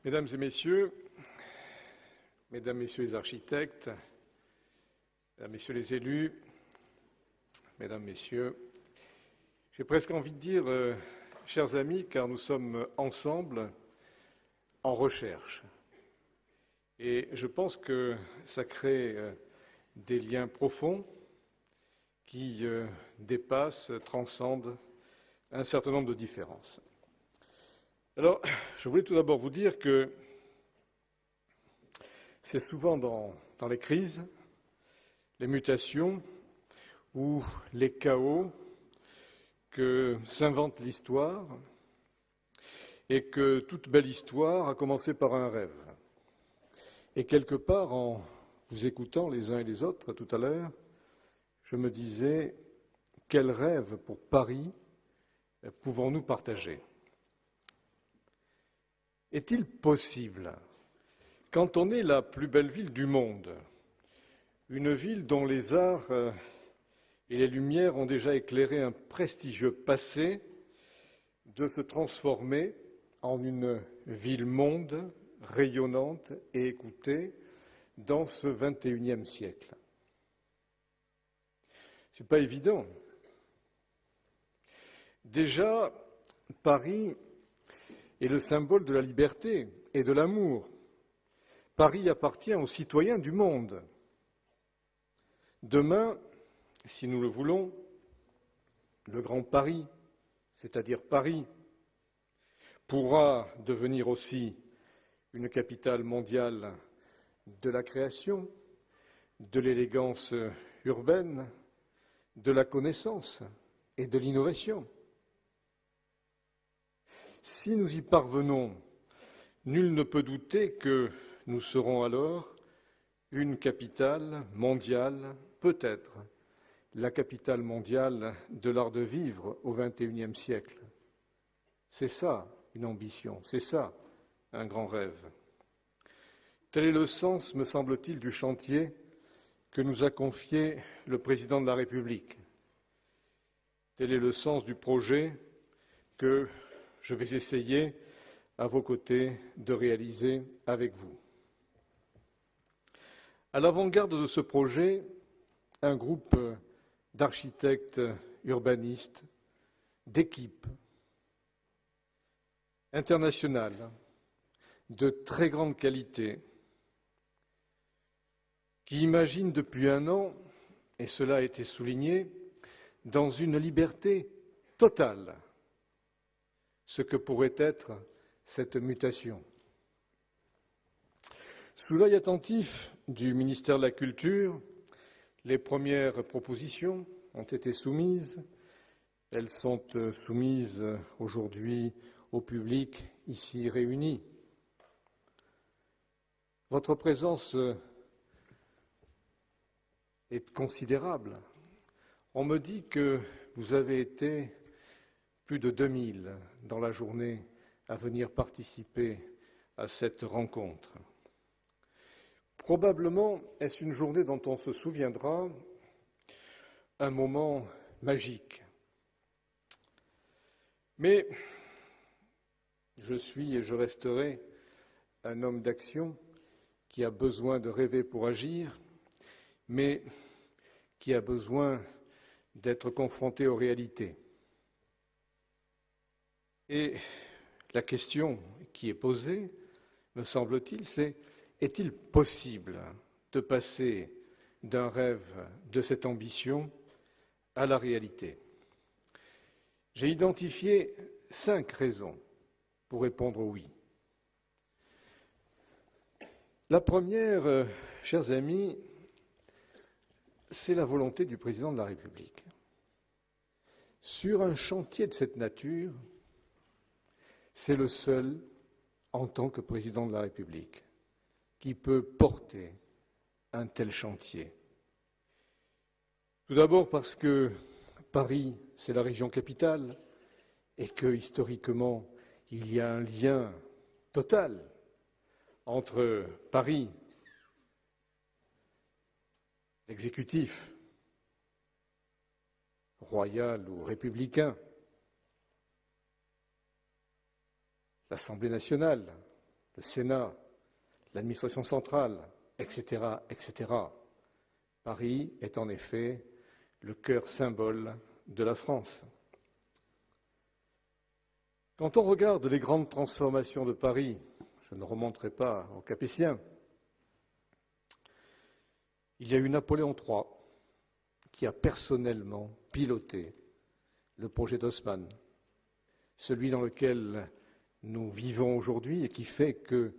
Mesdames et messieurs, mesdames, messieurs les architectes, mesdames, messieurs les élus, mesdames, messieurs, j'ai presque envie de dire, chers amis, car nous sommes ensemble en recherche. Et je pense que ça crée des liens profonds qui dépassent, transcendent un certain nombre de différences. Alors, je voulais tout d'abord vous dire que c'est souvent dans les crises, les mutations ou les chaos que s'invente l'histoire et que toute belle histoire a commencé par un rêve. Et quelque part, en vous écoutant les uns et les autres tout à l'heure, je me disais, quel rêve pour Paris pouvons-nous partager ? Est-il possible, quand on est la plus belle ville du monde, une ville dont les arts et les lumières ont déjà éclairé un prestigieux passé, de se transformer en une ville-monde rayonnante et écoutée dans ce XXIe siècle? Ce n'est pas évident. Déjà, Paris est le symbole de la liberté et de l'amour. Paris appartient aux citoyens du monde. Demain, si nous le voulons, le Grand Paris, c'est-à-dire Paris, pourra devenir aussi une capitale mondiale de la création, de l'élégance urbaine, de la connaissance et de l'innovation. Si nous y parvenons, nul ne peut douter que nous serons alors une capitale mondiale, peut-être la capitale mondiale de l'art de vivre au XXIe siècle. C'est ça une ambition, c'est ça un grand rêve. Tel est le sens, me semble-t-il, du chantier que nous a confié le président de la République. Tel est le sens du projet que je vais essayer, à vos côtés, de réaliser avec vous. À l'avant-garde de ce projet, un groupe d'architectes urbanistes, d'équipes internationales, de très grande qualité, qui imaginent depuis un an, et cela a été souligné, dans une liberté totale, ce que pourrait être cette mutation. Sous l'œil attentif du ministère de la Culture, les premières propositions ont été soumises. Elles sont soumises aujourd'hui au public ici réuni. Votre présence est considérable. On me dit que vous avez été plus de 2000 dans la journée à venir participer à cette rencontre. Probablement est-ce une journée dont on se souviendra, un moment magique. Mais je suis et je resterai un homme d'action qui a besoin de rêver pour agir, mais qui a besoin d'être confronté aux réalités. Et la question qui est posée, me semble-t-il, c'est: est-il possible de passer d'un rêve de cette ambition à la réalité? J'ai identifié 5 raisons pour répondre oui. La première, chers amis, c'est la volonté du président de la République. Sur un chantier de cette nature, c'est le seul, en tant que président de la République, qui peut porter un tel chantier. Tout d'abord parce que Paris, c'est la région capitale, et que, historiquement, il y a un lien total entre Paris, l'exécutif, royal ou républicain, l'Assemblée nationale, le Sénat, l'administration centrale, etc., etc. Paris est en effet le cœur symbole de la France. Quand on regarde les grandes transformations de Paris, je ne remonterai pas aux Capétiens, il y a eu Napoléon III qui a personnellement piloté le projet d'Haussmann, celui dans lequel nous vivons aujourd'hui et qui fait que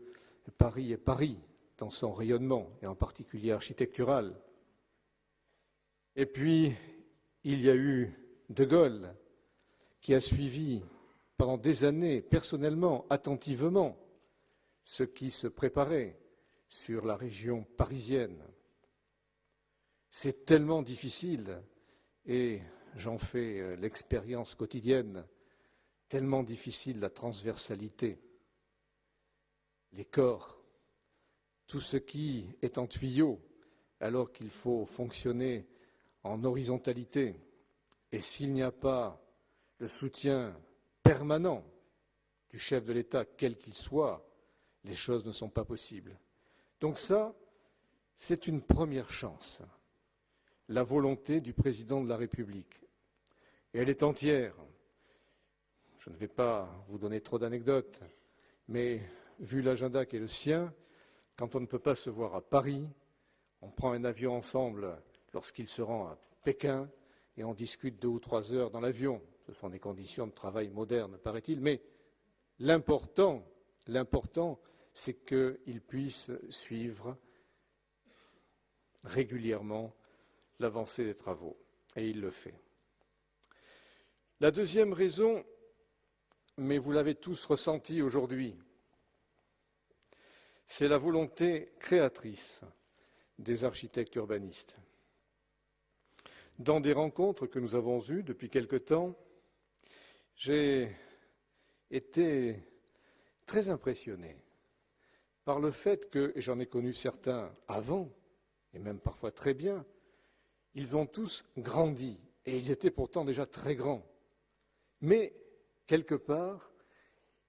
Paris est Paris dans son rayonnement, et en particulier architectural. Et puis, il y a eu De Gaulle qui a suivi pendant des années, personnellement, attentivement, ce qui se préparait sur la région parisienne. C'est tellement difficile, et j'en fais l'expérience quotidienne, tellement difficile la transversalité, les corps, tout ce qui est en tuyau, alors qu'il faut fonctionner en horizontalité. Et s'il n'y a pas le soutien permanent du chef de l'État, quel qu'il soit, les choses ne sont pas possibles. Donc ça, c'est une première chance, la volonté du président de la République. Et elle est entière. Je ne vais pas vous donner trop d'anecdotes, mais vu l'agenda qui est le sien, quand on ne peut pas se voir à Paris, on prend un avion ensemble lorsqu'il se rend à Pékin et on discute 2 ou 3 heures dans l'avion. Ce sont des conditions de travail modernes, paraît-il, mais l'important, c'est qu'il puisse suivre régulièrement l'avancée des travaux, et il le fait. La deuxième raison, mais vous l'avez tous ressenti aujourd'hui, c'est la volonté créatrice des architectes urbanistes. Dans des rencontres que nous avons eues depuis quelque temps, j'ai été très impressionné par le fait que, et j'en ai connu certains avant, et même parfois très bien, ils ont tous grandi, et ils étaient pourtant déjà très grands. Mais, quelque part,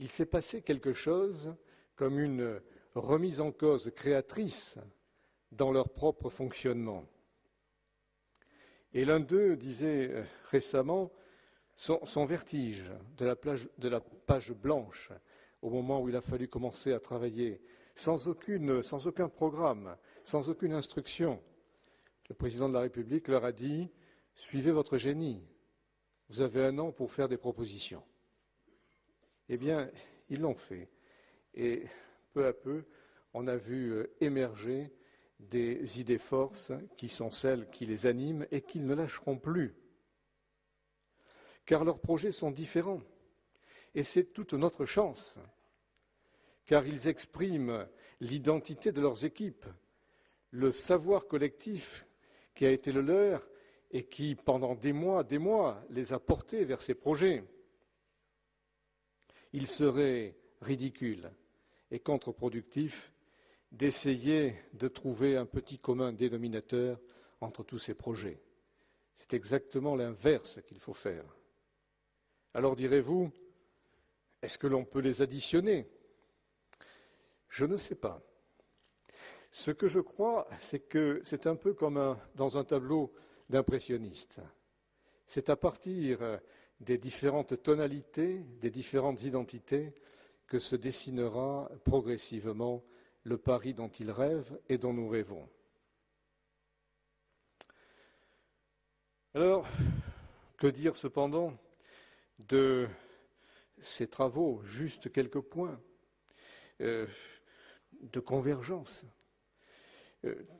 il s'est passé quelque chose comme une remise en cause créatrice dans leur propre fonctionnement. Et l'un d'eux disait récemment son vertige de la page blanche au moment où il a fallu commencer à travailler, sans aucun programme, sans aucune instruction. Le président de la République leur a dit « Suivez votre génie, vous avez 1 an pour faire des propositions ». Eh bien, ils l'ont fait. Et peu à peu, on a vu émerger des idées forces qui sont celles qui les animent et qu'ils ne lâcheront plus. Car leurs projets sont différents. Et c'est toute notre chance. Car ils expriment l'identité de leurs équipes, le savoir collectif qui a été le leur et qui, pendant des mois, les a portés vers ces projets. Il serait ridicule et contre-productif d'essayer de trouver un petit commun dénominateur entre tous ces projets. C'est exactement l'inverse qu'il faut faire. Alors direz-vous, est-ce que l'on peut les additionner? Je ne sais pas. Ce que je crois, c'est que c'est un peu comme dans un tableau d'impressionnistes. C'est à partir des différentes tonalités, des différentes identités, que se dessinera progressivement le Paris dont ils rêvent et dont nous rêvons. Alors, que dire cependant de ces travaux? Juste quelques points de convergence.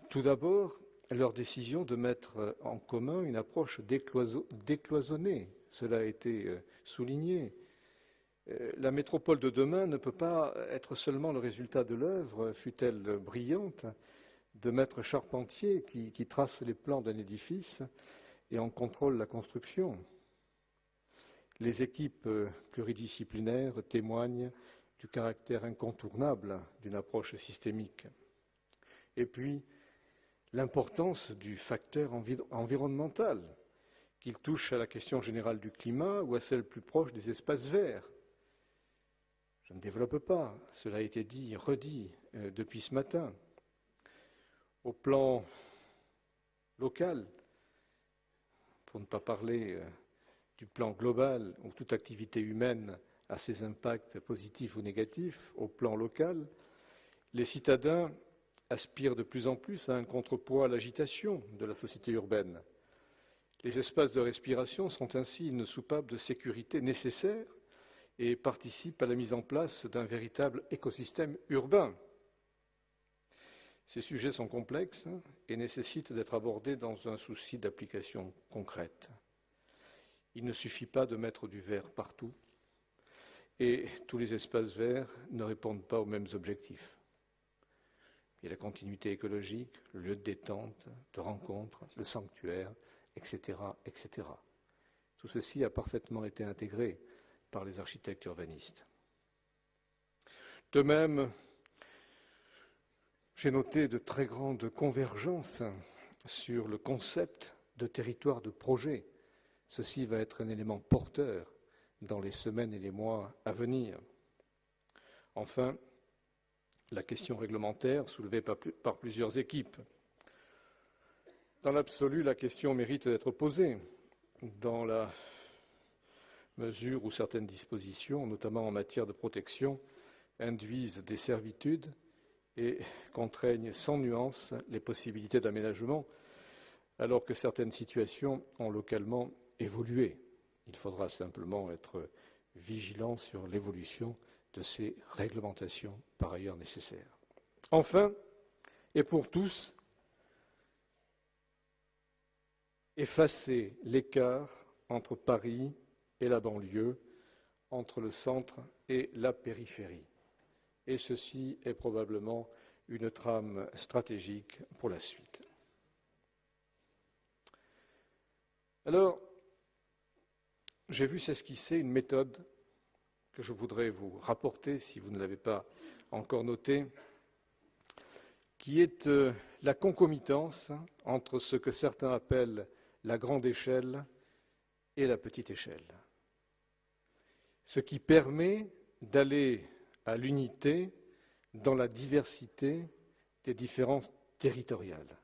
Tout d'abord, leur décision de mettre en commun une approche décloisonnée. Cela a été souligné. La métropole de demain ne peut pas être seulement le résultat de l'œuvre, fût-elle brillante, de maîtres charpentiers qui tracent les plans d'un édifice et en contrôlent la construction. Les équipes pluridisciplinaires témoignent du caractère incontournable d'une approche systémique. Et puis, l'importance du facteur environnemental, qu'il touche à la question générale du climat ou à celle plus proche des espaces verts. Je ne développe pas, cela a été dit, redit depuis ce matin. Au plan local, pour ne pas parler du plan global, où toute activité humaine a ses impacts positifs ou négatifs, au plan local, les citadins aspirent de plus en plus à un contrepoids à l'agitation de la société urbaine. Les espaces de respiration sont ainsi une soupape de sécurité nécessaire et participent à la mise en place d'un véritable écosystème urbain. Ces sujets sont complexes et nécessitent d'être abordés dans un souci d'application concrète. Il ne suffit pas de mettre du vert partout et tous les espaces verts ne répondent pas aux mêmes objectifs. Il y a la continuité écologique, le lieu de détente, de rencontre, le sanctuaire, etc., etc. Tout ceci a parfaitement été intégré par les architectes urbanistes. De même, j'ai noté de très grandes convergences sur le concept de territoire de projet. Ceci va être un élément porteur dans les semaines et les mois à venir. Enfin, la question réglementaire soulevée par plusieurs équipes. Dans l'absolu, la question mérite d'être posée dans la mesure où certaines dispositions, notamment en matière de protection, induisent des servitudes et contraignent sans nuance les possibilités d'aménagement, alors que certaines situations ont localement évolué. Il faudra simplement être vigilant sur l'évolution de ces réglementations par ailleurs nécessaires. Enfin, et pour tous, effacer l'écart entre Paris et la banlieue, entre le centre et la périphérie. Et ceci est probablement une trame stratégique pour la suite. Alors, j'ai vu s'esquisser une méthode que je voudrais vous rapporter, si vous ne l'avez pas encore notée, qui est la concomitance entre ce que certains appellent la grande échelle et la petite échelle. Ce qui permet d'aller à l'unité dans la diversité des différences territoriales.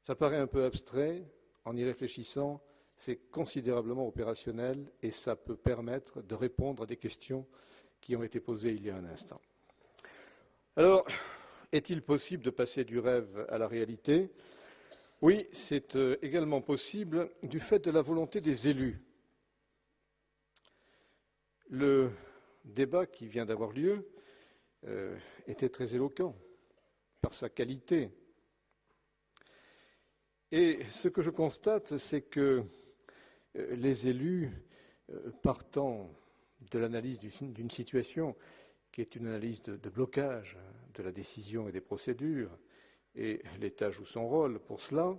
Ça paraît un peu abstrait, en y réfléchissant, c'est considérablement opérationnel et ça peut permettre de répondre à des questions qui ont été posées il y a un instant. Alors, est-il possible de passer du rêve à la réalité ? Oui, c'est également possible du fait de la volonté des élus. Le débat qui vient d'avoir lieu était très éloquent par sa qualité. Et ce que je constate, c'est que les élus, partant de l'analyse d'une situation qui est une analyse de blocage de la décision et des procédures, et l'État joue son rôle pour cela,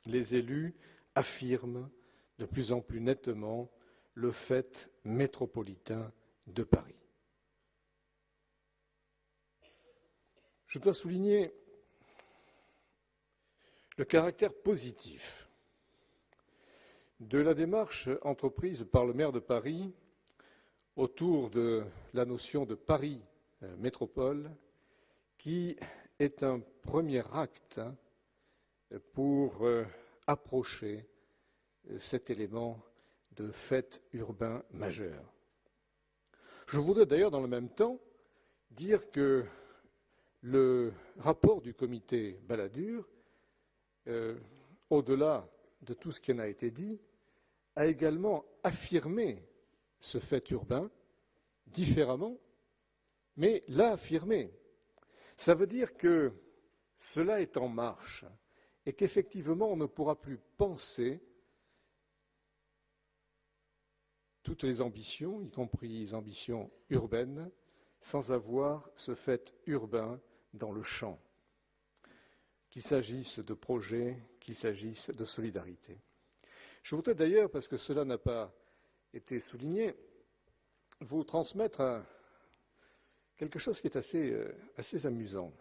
les élus affirment de plus en plus nettement le fait métropolitain de Paris. Je dois souligner le caractère positif de la démarche entreprise par le maire de Paris autour de la notion de Paris métropole, qui est un premier acte pour approcher cet élément de fait urbain majeur. Je voudrais d'ailleurs dans le même temps dire que le rapport du comité Balladur, au-delà de tout ce qui en a été dit, a également affirmé ce fait urbain différemment, mais l'a affirmé. Ça veut dire que cela est en marche et qu'effectivement on ne pourra plus penser toutes les ambitions, y compris les ambitions urbaines, sans avoir ce fait urbain dans le champ, qu'il s'agisse de projets, qu'il s'agisse de solidarité. Je voudrais d'ailleurs, parce que cela n'a pas été souligné, vous transmettre quelque chose qui est assez amusant.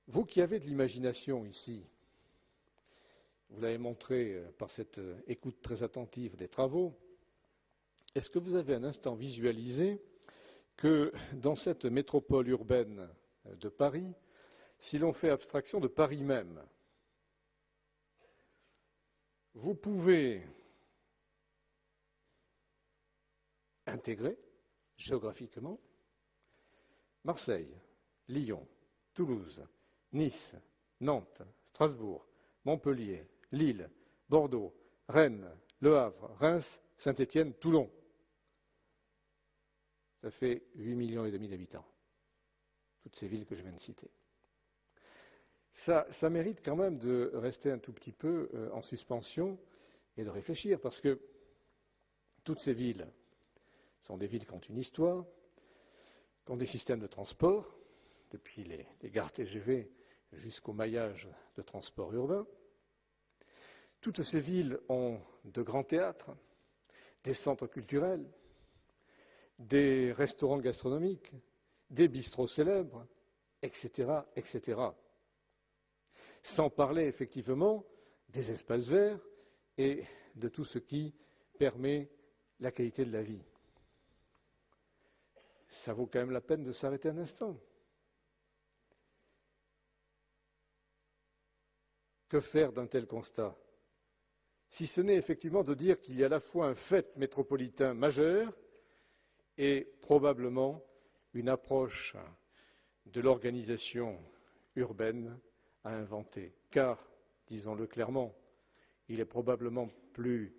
Vous qui avez de l'imagination ici, vous l'avez montré par cette écoute très attentive des travaux, est-ce que vous avez un instant visualisé que dans cette métropole urbaine de Paris, si l'on fait abstraction de Paris même, vous pouvez intégrer géographiquement Marseille, Lyon, Toulouse, Nice, Nantes, Strasbourg, Montpellier, Lille, Bordeaux, Rennes, Le Havre, Reims, Saint-Étienne, Toulon. Ça fait 8,5 millions d'habitants, toutes ces villes que je viens de citer. Ça mérite quand même de rester un tout petit peu en suspension et de réfléchir, parce que toutes ces villes sont des villes qui ont une histoire, qui ont des systèmes de transport, depuis les gares TGV jusqu'au maillage de transport urbain. Toutes ces villes ont de grands théâtres, des centres culturels, des restaurants gastronomiques, des bistrots célèbres, etc., etc. Sans parler effectivement des espaces verts et de tout ce qui permet la qualité de la vie. Ça vaut quand même la peine de s'arrêter un instant. Que faire d'un tel constat? Si ce n'est effectivement de dire qu'il y a à la fois un fait métropolitain majeur et probablement une approche de l'organisation urbaine à inventer. Car, disons-le clairement, il est probablement plus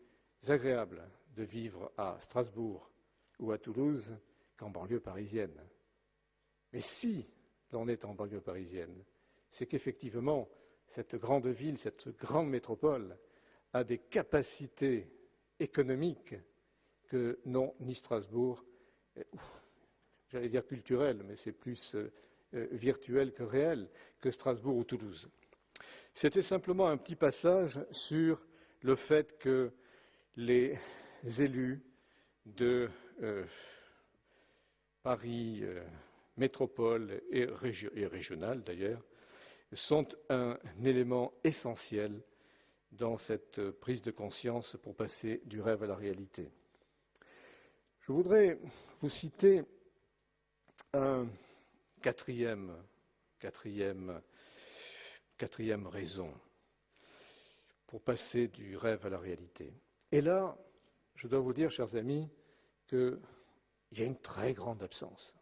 agréable de vivre à Strasbourg ou à Toulouse qu'en banlieue parisienne. Mais si l'on est en banlieue parisienne, c'est qu'effectivement, cette grande ville, cette grande métropole a des capacités économiques que n'ont ni Strasbourg, j'allais dire culturelles, mais c'est plus virtuel que réel, que Strasbourg ou Toulouse. C'était simplement un petit passage sur le fait que les élus de Paris métropole et régionale d'ailleurs sont un élément essentiel dans cette prise de conscience pour passer du rêve à la réalité. Je voudrais vous citer un quatrième raison pour passer du rêve à la réalité. Et là, je dois vous dire, chers amis, qu'il y a une très grande absence.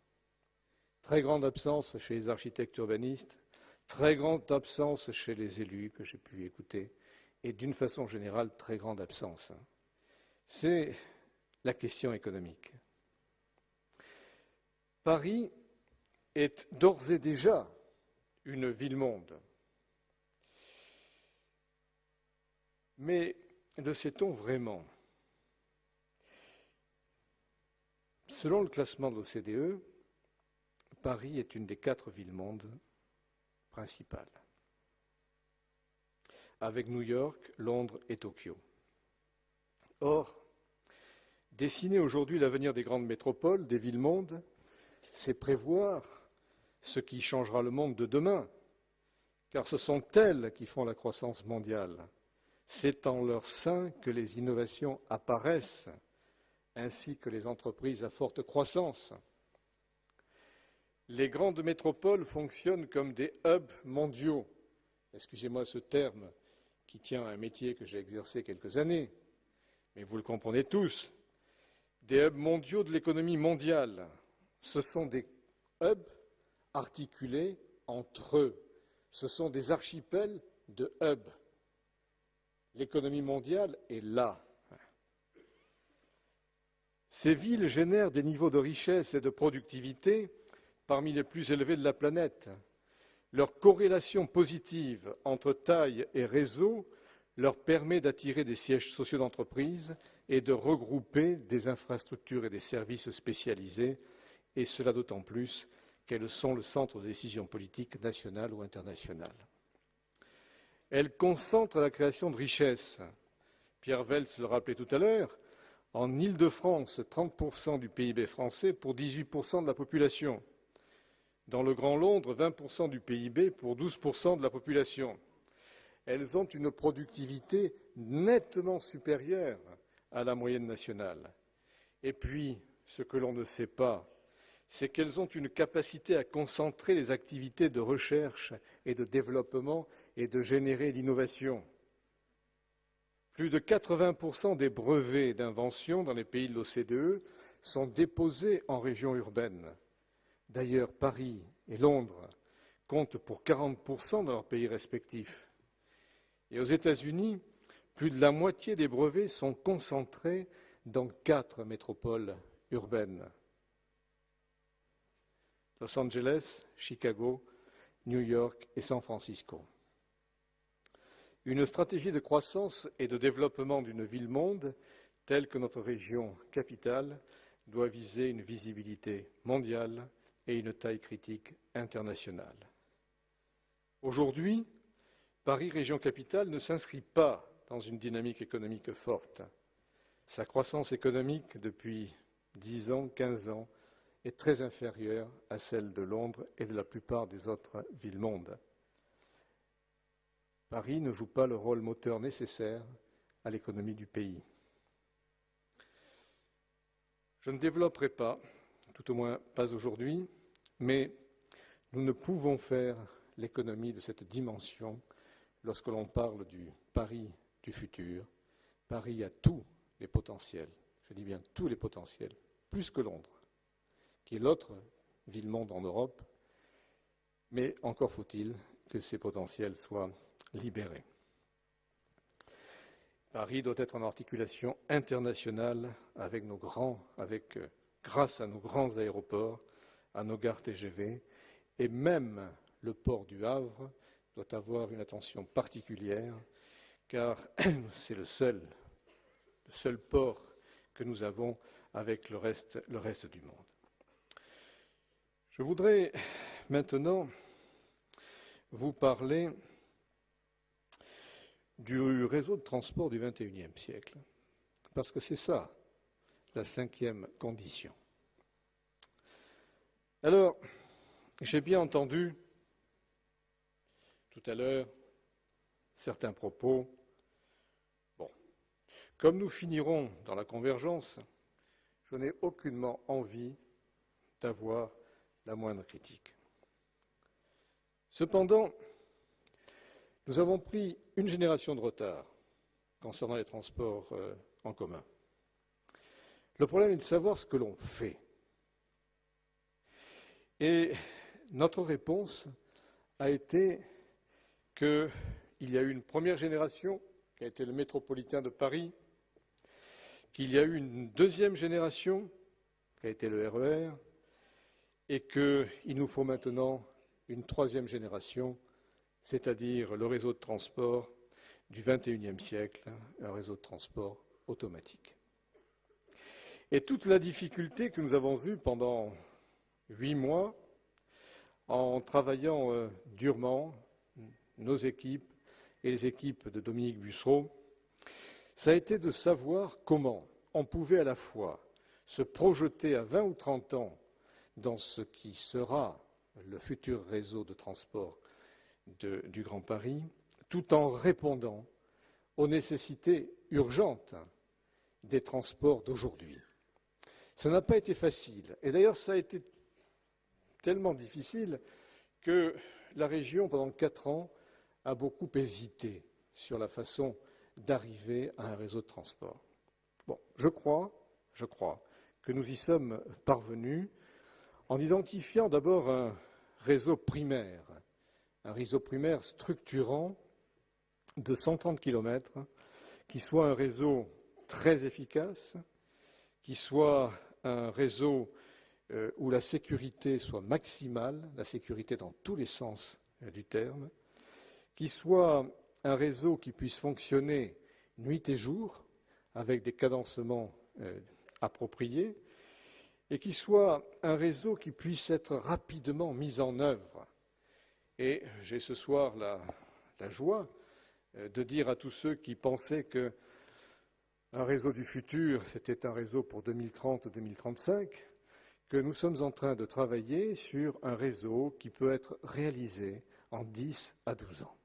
Très grande absence chez les architectes urbanistes, très grande absence chez les élus que j'ai pu écouter, et d'une façon générale, très grande absence. C'est la question économique. Paris est d'ores et déjà une ville-monde. Mais le sait-on vraiment? Selon le classement de l'OCDE, Paris est une des 4 villes-mondes principales, avec New York, Londres et Tokyo. Or, dessiner aujourd'hui l'avenir des grandes métropoles, des villes-mondes, c'est prévoir ce qui changera le monde de demain, car ce sont elles qui font la croissance mondiale. C'est en leur sein que les innovations apparaissent, ainsi que les entreprises à forte croissance. Les grandes métropoles fonctionnent comme des hubs mondiaux. Excusez-moi ce terme qui tient à un métier que j'ai exercé quelques années, mais vous le comprenez tous. Des hubs mondiaux de l'économie mondiale. Ce sont des hubs articulés entre eux. Ce sont des archipels de hubs. L'économie mondiale est là. Ces villes génèrent des niveaux de richesse et de productivité parmi les plus élevés de la planète. Leur corrélation positive entre taille et réseau leur permet d'attirer des sièges sociaux d'entreprise et de regrouper des infrastructures et des services spécialisés, et cela d'autant plus qu'elles sont le centre de décision politique nationale ou internationale. Elles concentrent la création de richesses. Pierre Veltz le rappelait tout à l'heure, en Île-de-France, 30% du PIB français pour 18% de la population. Dans le Grand Londres, 20% du PIB pour 12% de la population. Elles ont une productivité nettement supérieure à la moyenne nationale. Et puis, ce que l'on ne sait pas, c'est qu'elles ont une capacité à concentrer les activités de recherche et de développement et de générer l'innovation. Plus de 80% des brevets d'invention dans les pays de l'OCDE sont déposés en région urbaine. D'ailleurs, Paris et Londres comptent pour 40% dans leurs pays respectifs. Et aux États-Unis, plus de la moitié des brevets sont concentrés dans 4 métropoles urbaines. Los Angeles, Chicago, New York et San Francisco. Une stratégie de croissance et de développement d'une ville-monde, telle que notre région capitale, doit viser une visibilité mondiale et une taille critique internationale. Aujourd'hui, Paris, région capitale, ne s'inscrit pas dans une dynamique économique forte. Sa croissance économique depuis 10 ans, 15 ans, est très inférieure à celle de Londres et de la plupart des autres villes-mondes. Paris ne joue pas le rôle moteur nécessaire à l'économie du pays. Je ne développerai pas, tout au moins pas aujourd'hui, mais nous ne pouvons faire l'économie de cette dimension lorsque l'on parle du Paris du futur. Paris a tous les potentiels, je dis bien tous les potentiels, plus que Londres, qui est l'autre ville-monde en Europe, mais encore faut-il que ces potentiels soient libérés. Paris doit être en articulation internationale avec grâce à nos grands aéroports, à nos gares TGV, et même le port du Havre doit avoir une attention particulière, car c'est le seul port que nous avons avec le reste du monde. Je voudrais maintenant vous parler du réseau de transport du XXIe siècle, parce que c'est ça, la 5e condition. Alors, j'ai bien entendu tout à l'heure certains propos. Bon, comme nous finirons dans la convergence, je n'ai aucunement envie d'avoir la moindre critique. Cependant, nous avons pris une génération de retard concernant les transports en commun. Le problème est de savoir ce que l'on fait. Et notre réponse a été qu'il y a eu une première génération, qui a été le métropolitain de Paris, qu'il y a eu une deuxième génération, qui a été le RER, et qu'il nous faut maintenant une troisième génération, c'est-à-dire le réseau de transport du XXIe siècle, un réseau de transport automatique. Et toute la difficulté que nous avons eue pendant 8 mois, en travaillant durement, nos équipes et les équipes de Dominique Bussereau, ça a été de savoir comment on pouvait à la fois se projeter à 20 ou 30 ans dans ce qui sera le futur réseau de transport du Grand Paris, tout en répondant aux nécessités urgentes des transports d'aujourd'hui. Ça n'a pas été facile. Et d'ailleurs, ça a été tellement difficile que la région, pendant 4 ans, a beaucoup hésité sur la façon d'arriver à un réseau de transport. Bon, je crois que nous y sommes parvenus en identifiant d'abord un réseau primaire structurant de 130 km, qui soit un réseau très efficace, qui soit un réseau où la sécurité soit maximale, la sécurité dans tous les sens du terme, qui soit un réseau qui puisse fonctionner nuit et jour, avec des cadencements appropriés, et qui soit un réseau qui puisse être rapidement mis en œuvre. Et j'ai ce soir la joie de dire à tous ceux qui pensaient qu'un réseau du futur, c'était un réseau pour 2030-2035, que nous sommes en train de travailler sur un réseau qui peut être réalisé en 10 à 12 ans.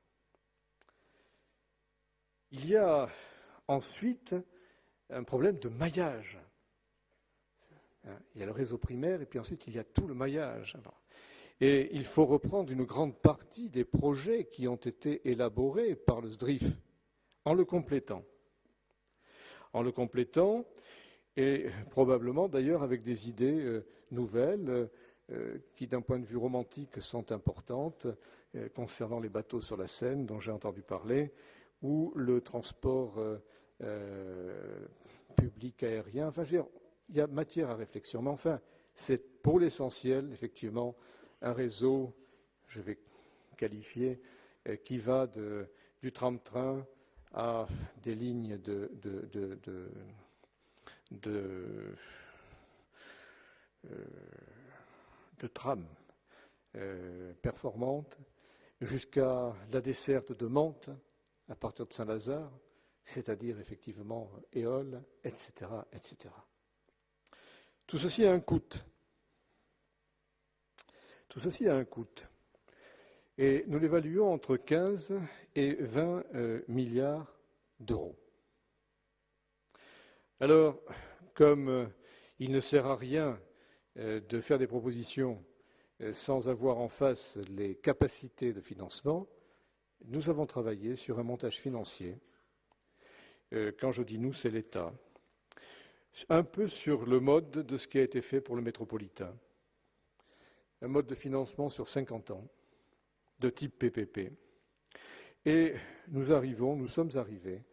Il y a ensuite un problème de maillage. Il y a le réseau primaire et puis ensuite il y a tout le maillage. Et il faut reprendre une grande partie des projets qui ont été élaborés par le SDRIF en le complétant. En le complétant et probablement d'ailleurs avec des idées nouvelles qui d'un point de vue romantique sont importantes concernant les bateaux sur la Seine dont j'ai entendu parler ou le transport public aérien. Enfin, je veux dire, il y a matière à réflexion. Mais enfin, c'est pour l'essentiel, effectivement, un réseau, je vais qualifier, qui va du tram-train à des lignes de tram performantes jusqu'à la desserte de Mantes à partir de Saint-Lazare, c'est-à-dire effectivement Éole, etc., etc. Tout ceci a un coût. Tout ceci a un coût. Et nous l'évaluons entre 15 et 20 milliards d'euros. Alors, comme il ne sert à rien de faire des propositions sans avoir en face les capacités de financement, nous avons travaillé sur un montage financier. Quand je dis nous, c'est l'État. Un peu sur le mode de ce qui a été fait pour le métropolitain. Un mode de financement sur 50 ans, de type PPP. Et nous sommes arrivés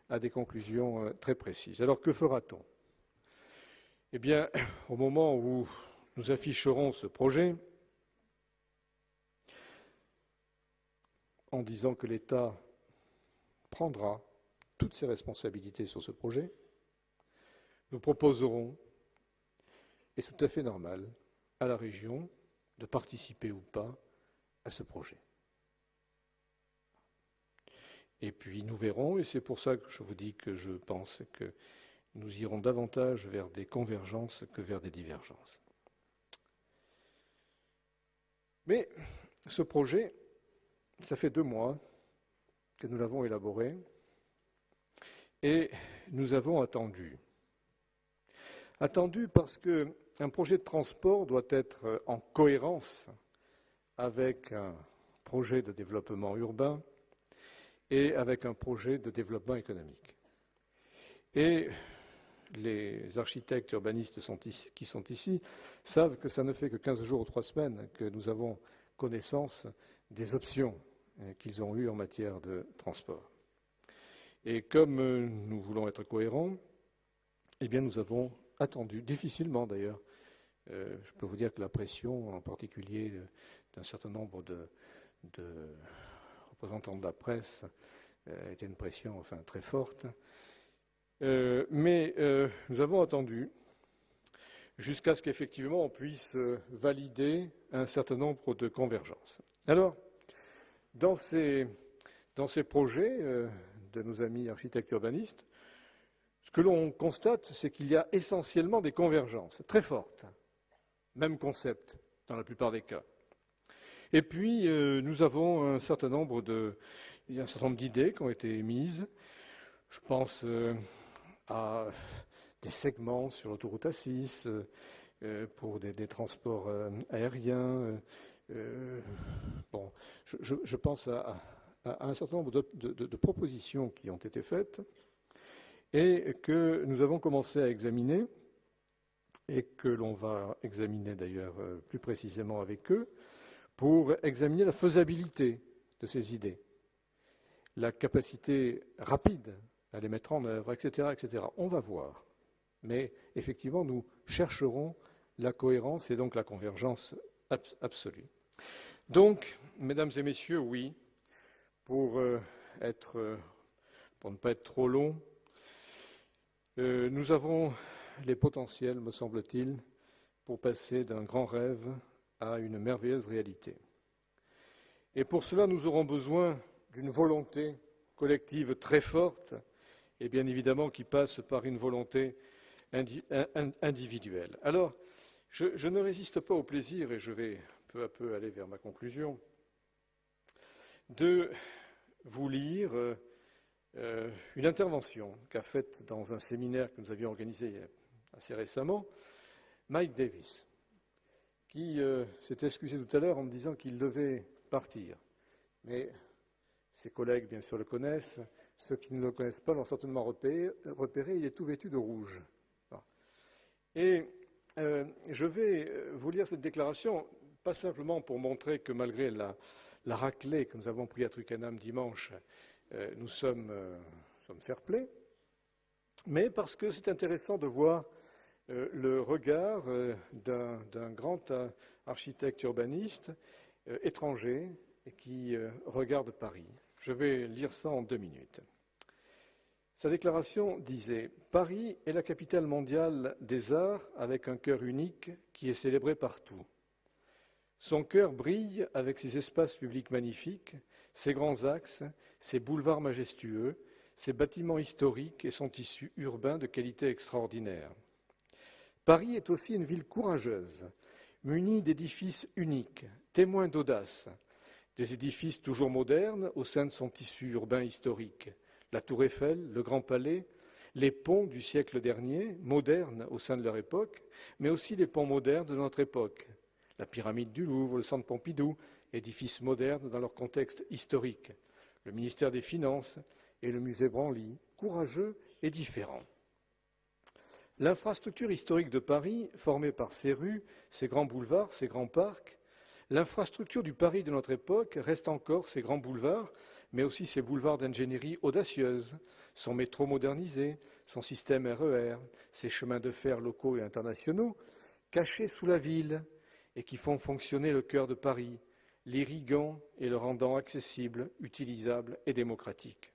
à des conclusions très précises. Alors que fera-t-on? Eh bien, au moment où nous afficherons ce projet, en disant que l'État prendra toutes ses responsabilités sur ce projet, nous proposerons, et c'est tout à fait normal, à la région de participer ou pas à ce projet. Et puis nous verrons, et c'est pour ça que je vous dis que je pense que nous irons davantage vers des convergences que vers des divergences. Mais ce projet, ça fait 2 mois que nous l'avons élaboré et nous avons attendu. Attendu parce qu'un projet de transport doit être en cohérence avec un projet de développement urbain et avec un projet de développement économique. Et les architectes urbanistes qui sont ici savent que ça ne fait que 15 jours ou 3 semaines que nous avons connaissance des options qu'ils ont eues en matière de transport. Et comme nous voulons être cohérents, eh bien nous avons attendu, difficilement d'ailleurs. Je peux vous dire que la pression, en particulier d'un certain nombre de représentants de la presse, était une pression très forte. Mais nous avons attendu jusqu'à ce qu'effectivement on puisse valider un certain nombre de convergences. Alors, dans ces projets de nos amis architectes urbanistes, ce que l'on constate, c'est qu'il y a essentiellement des convergences très fortes, même concept dans la plupart des cas. Et puis, nous avons un certain nombre d'idées qui ont été émises. Je pense à des segments sur l'autoroute A6 pour des transports aériens. Je pense à un certain nombre de propositions qui ont été faites et que nous avons commencé à examiner et que l'on va examiner d'ailleurs plus précisément avec eux pour examiner la faisabilité de ces idées, la capacité rapide à les mettre en œuvre, etc., etc. On va voir. Mais effectivement, nous chercherons la cohérence et donc la convergence absolue. Donc, mesdames et messieurs, oui, pour ne pas être trop long, nous avons les potentiels, me semble-t-il, pour passer d'un grand rêve à une merveilleuse réalité. Et pour cela, nous aurons besoin d'une volonté collective très forte et bien évidemment qui passe par une volonté individuelle. Alors, je ne résiste pas au plaisir, et je vais peu à peu aller vers ma conclusion, de vous lire une intervention qu'a faite dans un séminaire que nous avions organisé assez récemment Mike Davis, qui s'est excusé tout à l'heure en me disant qu'il devait partir. Mais ses collègues, bien sûr, le connaissent. Ceux qui ne le connaissent pas l'ont certainement repéré. Il est tout vêtu de rouge. Et je vais vous lire cette déclaration, pas simplement pour montrer que malgré la raclée que nous avons pris à Twickenham dimanche, nous sommes fair-play, mais parce que c'est intéressant de voir le regard d'un grand architecte urbaniste étranger qui regarde Paris. Je vais lire ça en 2 minutes. Sa déclaration disait « Paris est la capitale mondiale des arts avec un cœur unique qui est célébré partout. Son cœur brille avec ses espaces publics magnifiques, ses grands axes, ses boulevards majestueux, ses bâtiments historiques et son tissu urbain de qualité extraordinaire. Paris est aussi une ville courageuse, munie d'édifices uniques, témoins d'audace, des édifices toujours modernes au sein de son tissu urbain historique, la Tour Eiffel, le Grand Palais, les ponts du siècle dernier, modernes au sein de leur époque, mais aussi les ponts modernes de notre époque, la pyramide du Louvre, le Centre Pompidou, édifices modernes dans leur contexte historique, le ministère des Finances et le musée Branly, courageux et différents. L'infrastructure historique de Paris, formée par ses rues, ses grands boulevards, ses grands parcs, l'infrastructure du Paris de notre époque reste encore ses grands boulevards, mais aussi ses boulevards d'ingénierie audacieuse, son métro modernisé, son système RER, ses chemins de fer locaux et internationaux, cachés sous la ville et qui font fonctionner le cœur de Paris, l'irriguant et le rendant accessible, utilisable et démocratique.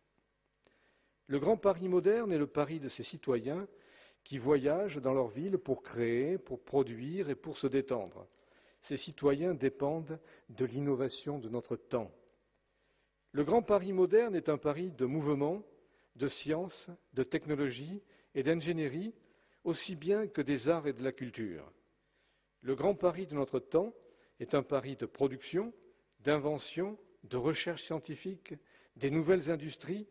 Le Grand Paris moderne est le Paris de ses citoyens qui voyagent dans leur ville pour créer, pour produire et pour se détendre. Ces citoyens dépendent de l'innovation de notre temps. Le Grand Paris moderne est un Paris de mouvement, de science, de technologie et d'ingénierie, aussi bien que des arts et de la culture. Le Grand Paris de notre temps est un Paris de production, d'invention, de recherche scientifique, des nouvelles industries,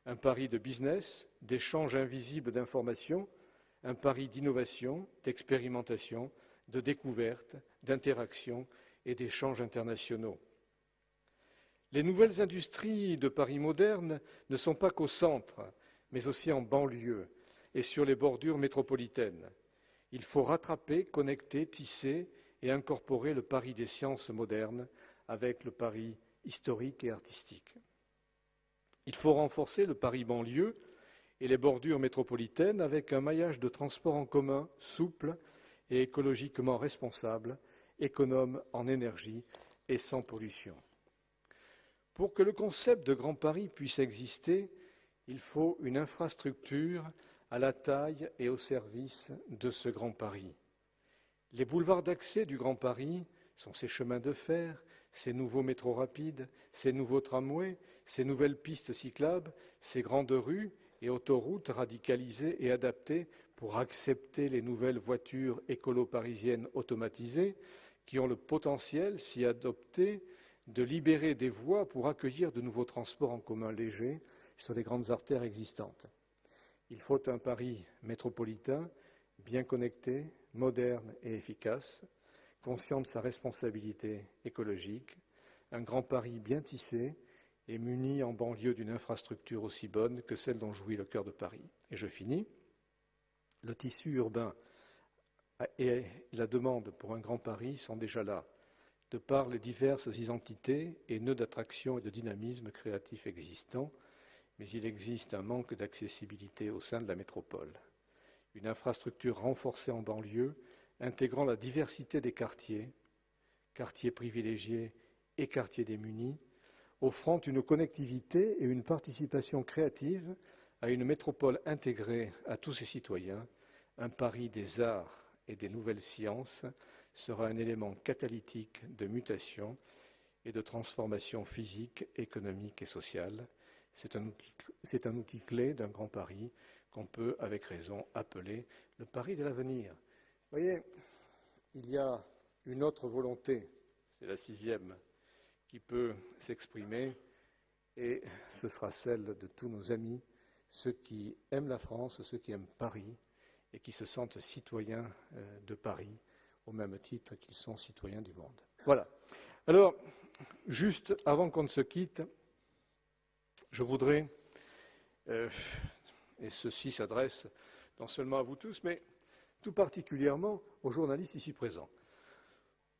un Paris de business, d'échanges invisibles d'informations, un Paris d'innovation, d'expérimentation, de découverte, d'interaction et d'échanges internationaux. Les nouvelles industries de Paris moderne ne sont pas qu'au centre, mais aussi en banlieue et sur les bordures métropolitaines. Il faut rattraper, connecter, tisser et incorporer le Paris des sciences modernes avec le Paris historique et artistique. Il faut renforcer le Paris banlieue et les bordures métropolitaines avec un maillage de transport en commun souple et écologiquement responsable, économe en énergie et sans pollution. Pour que le concept de Grand Paris puisse exister, il faut une infrastructure à la taille et au service de ce Grand Paris. Les boulevards d'accès du Grand Paris sont ses chemins de fer, ses nouveaux métros rapides, ses nouveaux tramways, ses nouvelles pistes cyclables, ses grandes rues et autoroutes radicalisées et adaptées pour accepter les nouvelles voitures écolo-parisiennes automatisées qui ont le potentiel, si adoptées, de libérer des voies pour accueillir de nouveaux transports en commun légers sur les grandes artères existantes. Il faut un Paris métropolitain, bien connecté, moderne et efficace, conscient de sa responsabilité écologique, un Grand Paris bien tissé et muni en banlieue d'une infrastructure aussi bonne que celle dont jouit le cœur de Paris. Et je finis. Le tissu urbain et la demande pour un Grand Paris sont déjà là, de par les diverses identités et nœuds d'attraction et de dynamisme créatif existants, mais il existe un manque d'accessibilité au sein de la métropole. Une infrastructure renforcée en banlieue, intégrant la diversité des quartiers, quartiers privilégiés et quartiers démunis, offrant une connectivité et une participation créative à une métropole intégrée à tous ses citoyens, un Paris des arts et des nouvelles sciences sera un élément catalytique de mutation et de transformation physique, économique et sociale. C'est un outil clé d'un Grand Paris qu'on peut, avec raison, appeler le Paris de l'avenir. Vous voyez, il y a une autre volonté, c'est la 6e, qui peut s'exprimer, et ce sera celle de tous nos amis, ceux qui aiment la France, ceux qui aiment Paris, et qui se sentent citoyens de Paris, au même titre qu'ils sont citoyens du monde. Voilà. Alors, juste avant qu'on ne se quitte, je voudrais, et ceci s'adresse non seulement à vous tous, mais tout particulièrement aux journalistes ici présents.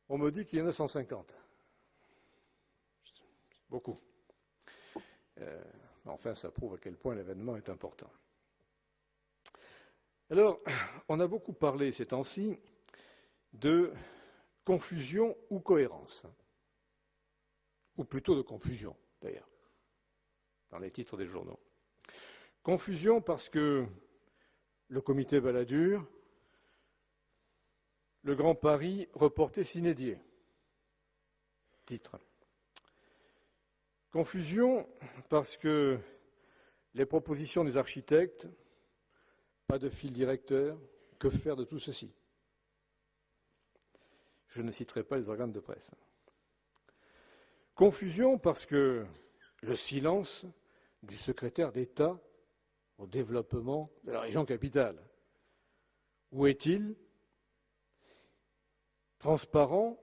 On me dit qu'il y en a 150. Beaucoup. Enfin, ça prouve à quel point l'événement est important. Alors, on a beaucoup parlé ces temps-ci de confusion ou cohérence, ou plutôt de confusion, d'ailleurs, dans les titres des journaux. Confusion parce que le comité Balladur, le Grand Paris reporté sine die. Titre. Confusion parce que les propositions des architectes, pas de fil directeur, que faire de tout ceci? Je ne citerai pas les organes de presse. Confusion parce que le silence du secrétaire d'État au développement de la région capitale. Où est-il? Transparent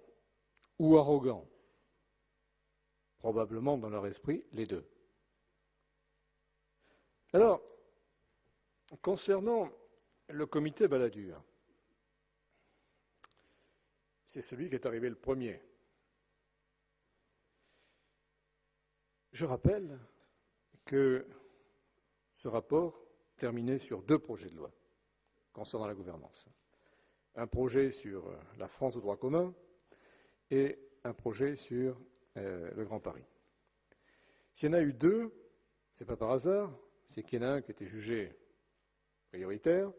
ou arrogant? Probablement dans leur esprit, les deux. Alors, concernant le comité Balladur, c'est celui qui est arrivé le premier. Je rappelle que ce rapport terminait sur 2 projets de loi concernant la gouvernance. Un projet sur la France de droit commun et un projet sur le Grand Paris. S'il y en a eu 2, ce n'est pas par hasard, c'est qu'il y en a un qui était jugé prioritaire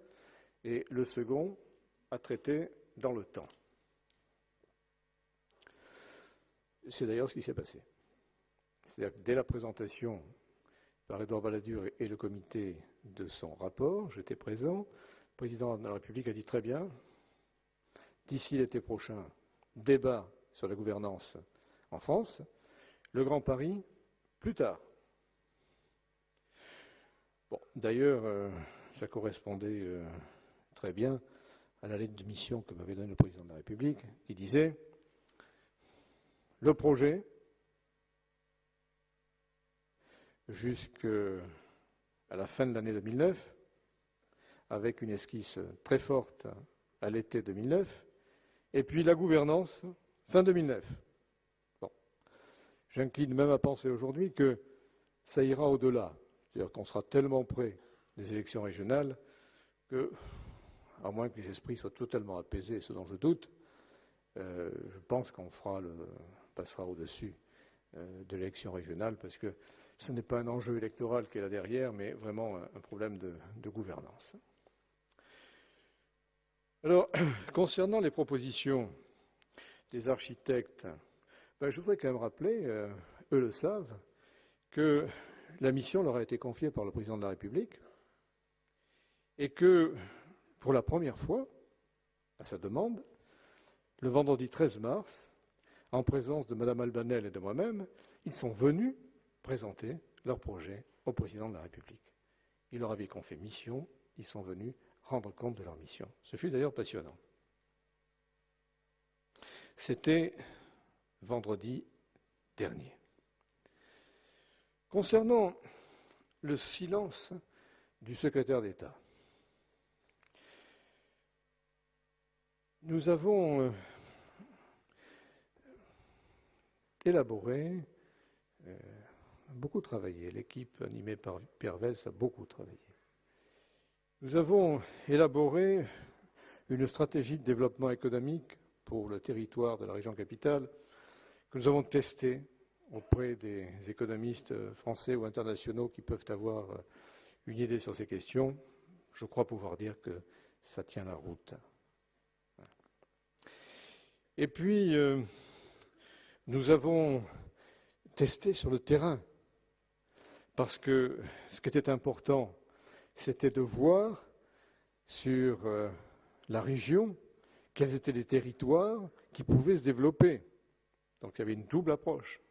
et le second a traité dans le temps. C'est d'ailleurs ce qui s'est passé. C'est-à-dire que dès la présentation par Édouard Balladur et le comité de son rapport, j'étais présent, le président de la République a dit très bien, d'ici l'été prochain, débat sur la gouvernance en France, le Grand Paris, plus tard. Bon, d'ailleurs, ça correspondait très bien à la lettre de mission que m'avait donnée le président de la République, qui disait le projet, jusqu'à la fin de l'année 2009, avec une esquisse très forte à l'été 2009, et puis la gouvernance fin 2009. Bon. J'incline même à penser aujourd'hui que ça ira au-delà. C'est-à-dire qu'on sera tellement près des élections régionales que, à moins que les esprits soient totalement apaisés, ce dont je doute, je pense qu'on passera au-dessus de l'élection régionale, parce que ce n'est pas un enjeu électoral qui est là derrière, mais vraiment un problème de gouvernance. Alors, concernant les propositions des architectes, je voudrais quand même rappeler, eux le savent, que la mission leur a été confiée par le président de la République et que, pour la première fois, à sa demande, le vendredi 13 mars, en présence de Mme Albanel et de moi-même, ils sont venus présenter leur projet au président de la République. Ils leur avaient confié mission, ils sont venus rendre compte de leur mission. Ce fut d'ailleurs passionnant. C'était vendredi dernier. Concernant le silence du secrétaire d'État, nous avons élaboré, beaucoup travaillé. L'équipe animée par Pierre Vels a beaucoup travaillé. Nous avons élaboré une stratégie de développement économique pour le territoire de la région capitale que nous avons testée auprès des économistes français ou internationaux qui peuvent avoir une idée sur ces questions. Je crois pouvoir dire que ça tient la route. Et puis, nous avons testé sur le terrain, parce que ce qui était important, c'était de voir sur la région quels étaient les territoires qui pouvaient se développer. Donc il y avait une double approche.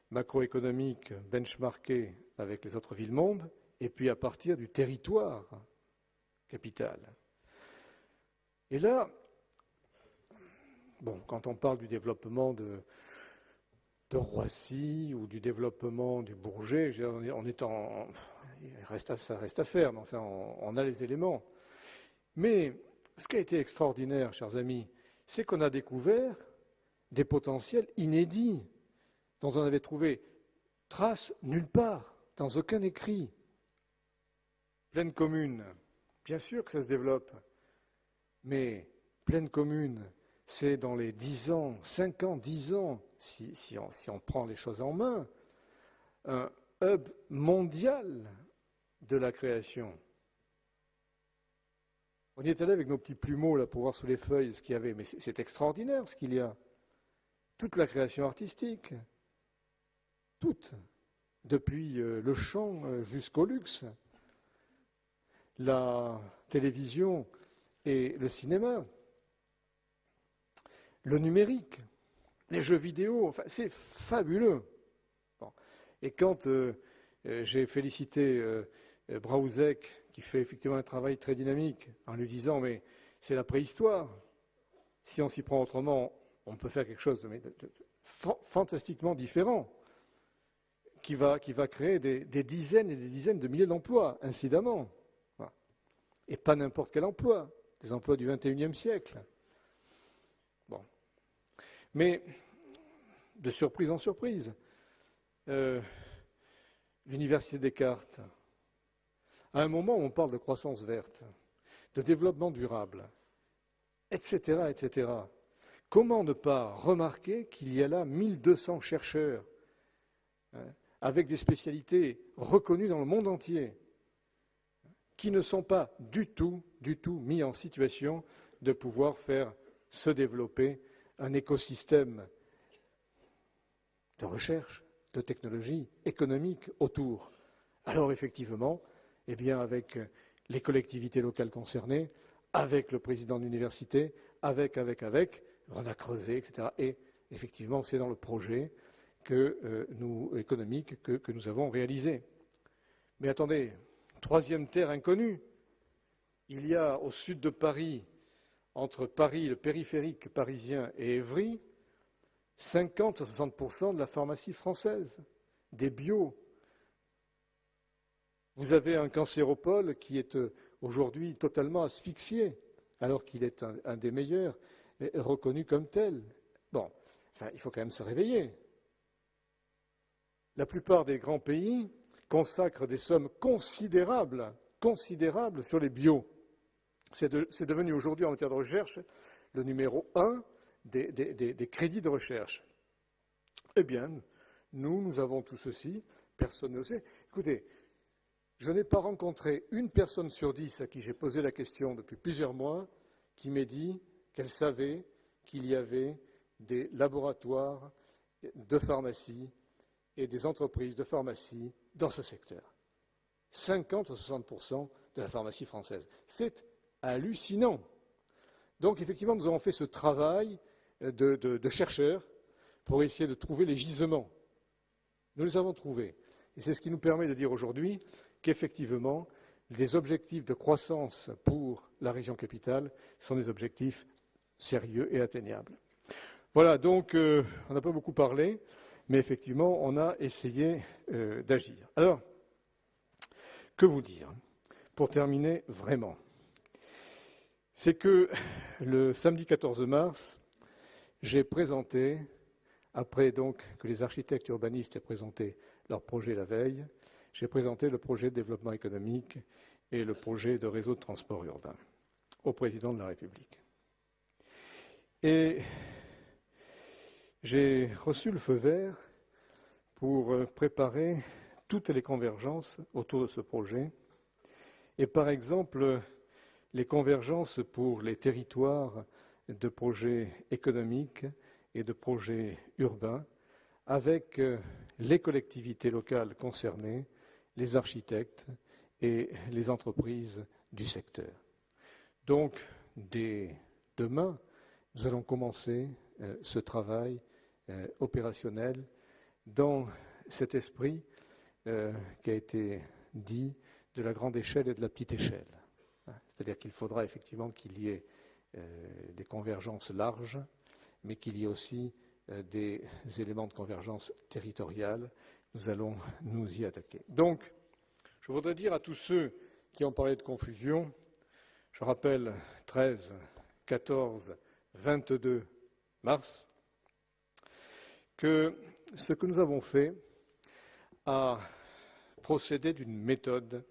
Macroéconomique, benchmarkée avec les autres villes-mondes, et puis à partir du territoire, capitale. Et là, bon, quand on parle du développement de Roissy ou du développement du Bourget, ça reste à faire, mais enfin, on a les éléments. Mais ce qui a été extraordinaire, chers amis, c'est qu'on a découvert des potentiels inédits dont on avait trouvé trace nulle part, dans aucun écrit. Pleine commune, bien sûr que ça se développe, mais pleine commune, c'est dans les 10 ans, 5 ans, 10 ans, si on prend les choses en main, un hub mondial de la création. On y est allé avec nos petits plumeaux là, pour voir sous les feuilles ce qu'il y avait, mais c'est extraordinaire ce qu'il y a. Toute la création artistique, toute, depuis le chant jusqu'au luxe, la télévision et le cinéma, le numérique, les jeux vidéo, enfin, c'est fabuleux. Bon. Et quand j'ai félicité Braouzek, qui fait effectivement un travail très dynamique, en lui disant mais c'est la préhistoire. Si on s'y prend autrement, on peut faire quelque chose de fantastiquement différent, qui va créer des dizaines et des dizaines de milliers d'emplois, incidemment. Voilà. Et pas n'importe quel emploi, des emplois du XXIe siècle. Bon. Mais, de surprise en surprise, l'Université Descartes, à un moment où on parle de croissance verte, de développement durable, etc., etc., comment ne pas remarquer qu'il y a là 1200 chercheurs avec des spécialités reconnues dans le monde entier, qui ne sont pas du tout mis en situation de pouvoir faire se développer un écosystème de recherche, de technologie économique autour. Alors effectivement, eh bien avec les collectivités locales concernées, avec le président de l'université, on a creusé, etc. Et effectivement, c'est dans le projet économique que nous avons réalisé. Mais attendez, troisième terre inconnue. Il y a au sud de Paris, entre Paris, le périphérique parisien et Évry, 50 à 60% de la pharmacie française, des bio. Vous avez un cancéropole qui est aujourd'hui totalement asphyxié, alors qu'il est un des meilleurs, reconnu comme tel. Bon, enfin, il faut quand même se réveiller. La plupart des grands pays consacrent des sommes considérables sur les bio. C'est devenu aujourd'hui, en matière de recherche, le numéro 1 des crédits de recherche. Eh bien, nous avons tout ceci, personne ne sait. Écoutez, je n'ai pas rencontré une personne sur 10 à qui j'ai posé la question depuis plusieurs mois qui m'ait dit qu'elle savait qu'il y avait des laboratoires de pharmacie et des entreprises de pharmacie dans ce secteur. 50 à 60% de la pharmacie française. C'est hallucinant. Donc, effectivement, nous avons fait ce travail de chercheurs pour essayer de trouver les gisements. Nous les avons trouvés. Et c'est ce qui nous permet de dire aujourd'hui qu'effectivement, les objectifs de croissance pour la région capitale sont des objectifs sérieux et atteignables. Voilà, donc on n'a pas beaucoup parlé, mais effectivement, on a essayé d'agir. Alors, que vous dire, pour terminer vraiment? C'est que le samedi 14 mars, j'ai présenté, après donc que les architectes urbanistes aient présenté leur projet la veille, j'ai présenté le projet de développement économique et le projet de réseau de transport urbain au président de la République. Et j'ai reçu le feu vert pour préparer toutes les convergences autour de ce projet. Et par exemple, les convergences pour les territoires de projets économiques et de projets urbains avec les collectivités locales concernées, les architectes et les entreprises du secteur. Donc, dès demain, nous allons commencer ce travail opérationnel dans cet esprit qui a été dit de la grande échelle et de la petite échelle. C'est-à-dire qu'il faudra effectivement qu'il y ait des convergences larges, mais qu'il y ait aussi des éléments de convergence territoriale. Nous allons nous y attaquer. Donc, je voudrais dire à tous ceux qui ont parlé de confusion, je rappelle 13, 14, 22 mars, que ce que nous avons fait a procédé d'une méthode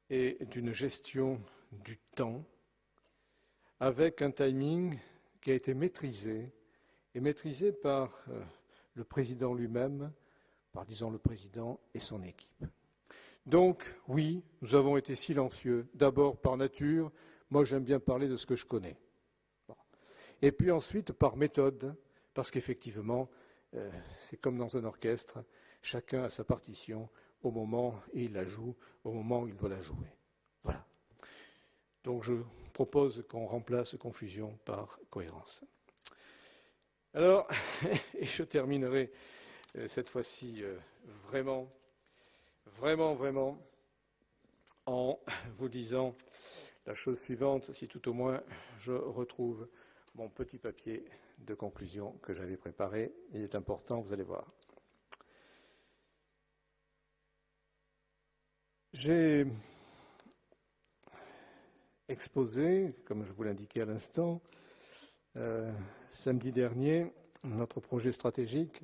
et d'une gestion du temps avec un timing qui a été maîtrisé, et maîtrisé par le président lui-même, par, disons, le président et son équipe. Donc, oui, nous avons été silencieux, d'abord par nature, moi j'aime bien parler de ce que je connais. Bon. Et puis ensuite par méthode, parce qu'effectivement, c'est comme dans un orchestre, chacun a sa partition au moment où il la joue, au moment où il doit la jouer. Voilà. Donc je propose qu'on remplace confusion par cohérence. Alors, et je terminerai cette fois-ci vraiment en vous disant la chose suivante, si tout au moins je retrouve mon petit papier de conclusion que j'avais préparé. Il est important, vous allez voir. J'ai exposé, comme je vous l'indiquais à l'instant, samedi dernier, notre projet stratégique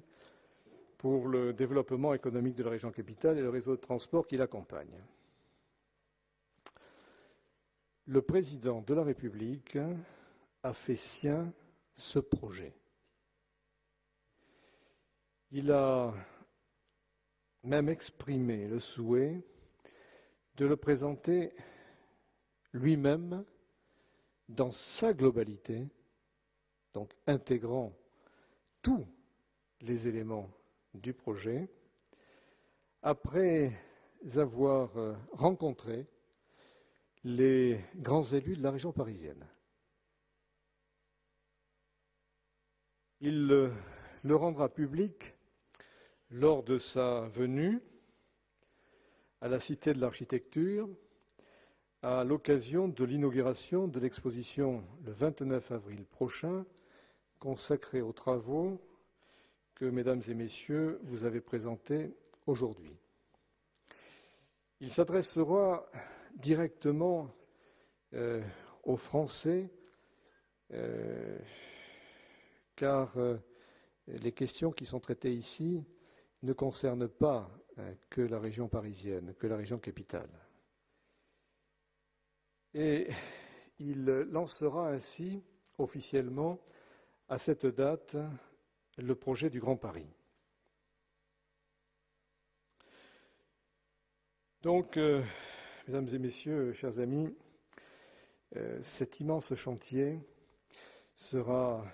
pour le développement économique de la région capitale et le réseau de transport qui l'accompagne. Le président de la République a fait sien ce projet. Il a même exprimé le souhait de le présenter lui-même dans sa globalité, donc intégrant tous les éléments du projet, après avoir rencontré les grands élus de la région parisienne. Il le rendra public lors de sa venue à la Cité de l'Architecture à l'occasion de l'inauguration de l'exposition le 29 avril prochain consacrée aux travaux que, mesdames et messieurs, vous avez présentés aujourd'hui. Il s'adressera directement aux Français, car les questions qui sont traitées ici ne concernent pas que la région parisienne, que la région capitale. Et il lancera ainsi officiellement à cette date le projet du Grand Paris. Donc, mesdames et messieurs, chers amis, cet immense chantier sera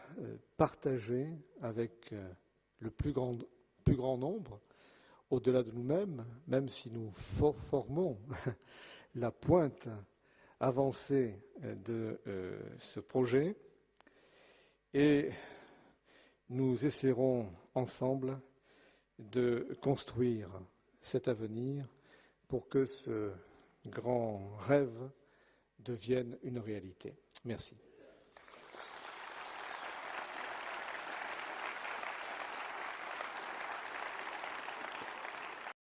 partagé avec le plus grand nombre, au-delà de nous-mêmes, même si nous formons la pointe avancée de ce projet, et nous essaierons ensemble de construire cet avenir pour que ce grand rêve devienne une réalité. Merci.